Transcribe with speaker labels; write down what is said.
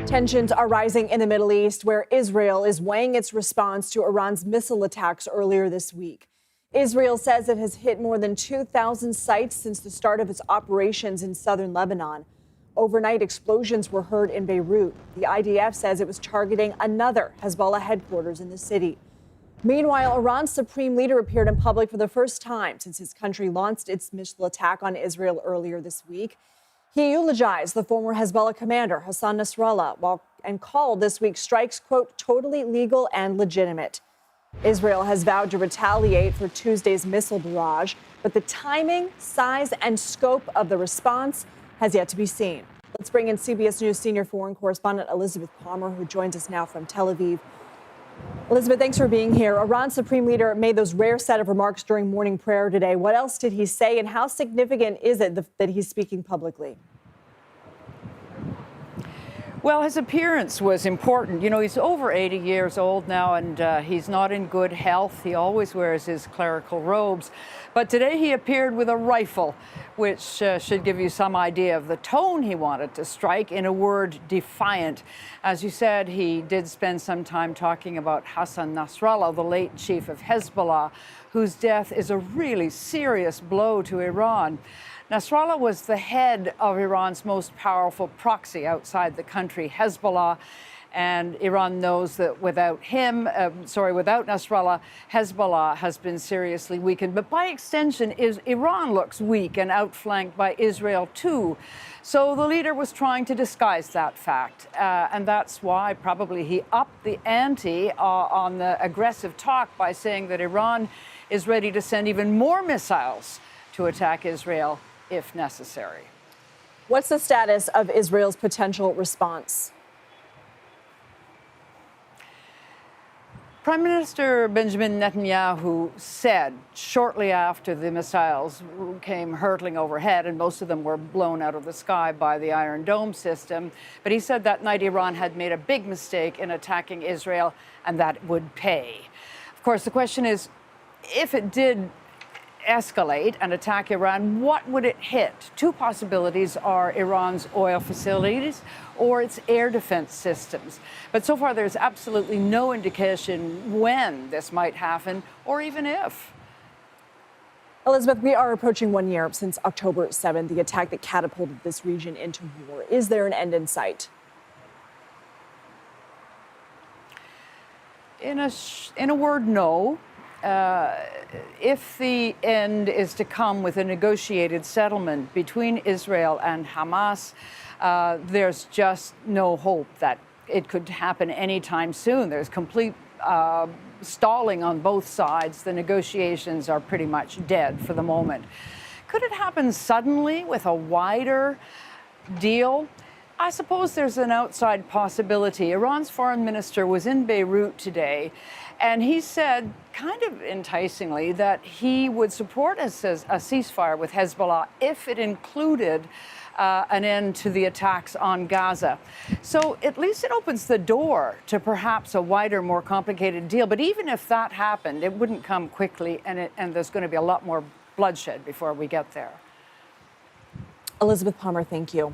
Speaker 1: Tensions are rising in the Middle East, where Israel is weighing its response to Iran's missile attacks earlier this week. Israel says it has hit more than 2,000 sites since the start of its operations in southern Lebanon. Overnight explosions were heard in Beirut. The IDF says it was targeting another Hezbollah headquarters in the city. Meanwhile, Iran's supreme leader appeared in public for the first time since his country launched its missile attack on Israel earlier this week. He eulogized the former Hezbollah commander, Hassan Nasrallah, and called this week's strikes, quote, totally legal and legitimate. Israel has vowed to retaliate for Tuesday's missile barrage, but the timing, size, and scope of the response has yet to be seen. Let's bring in CBS News senior foreign correspondent Elizabeth Palmer, who joins us now from Tel Aviv. Elizabeth, thanks for being here. Iran's supreme leader made those rare set of remarks during morning prayer today. What else did he say, and how significant is it that he's speaking publicly?
Speaker 2: Well, his appearance was important. You know, he's over 80 years old now, and he's not in good health. He always wears his clerical robes. But today he appeared with a rifle, which should give you some idea of the tone he wanted to strike. In a word, defiant. As you said, he did spend some time talking about Hassan Nasrallah, the late chief of Hezbollah, whose death is a really serious blow to Iran. Nasrallah was the head of Iran's most powerful proxy outside the country, Hezbollah, and Iran knows that without Nasrallah, Hezbollah has been seriously weakened. But by extension, Iran looks weak and outflanked by Israel too. So the leader was trying to disguise that fact, and that's why probably he upped the ante on the aggressive talk by saying that Iran is ready to send even more missiles to attack Israel if necessary.
Speaker 1: What's the status of Israel's potential response?
Speaker 2: Prime Minister Benjamin Netanyahu said shortly after the missiles came hurtling overhead, and most of them were blown out of the sky by the Iron Dome system, but he said that night Iran had made a big mistake in attacking Israel and that it would pay. Of course, the question is, if it did escalate and attack Iran, what would it hit? Two possibilities are Iran's oil facilities or its air defense systems. But so far, there's absolutely no indication when this might happen or even if.
Speaker 1: Elizabeth, we are approaching 1 year since October 7th, the attack that catapulted this region into war. Is there an end in sight?
Speaker 2: In a word, no. If the end is to come with a negotiated settlement between Israel and Hamas, there's just no hope that it could happen anytime soon. There's complete stalling on both sides. The negotiations are pretty much dead for the moment. Could it happen suddenly with a wider deal? I suppose there's an outside possibility. Iran's foreign minister was in Beirut today, and he said, kind of enticingly, that he would support a ceasefire with Hezbollah if it included an end to the attacks on Gaza. So at least it opens the door to perhaps a wider, more complicated deal. But even if that happened, it wouldn't come quickly, and there's going to be a lot more bloodshed before we get there.
Speaker 1: Elizabeth Palmer, thank you.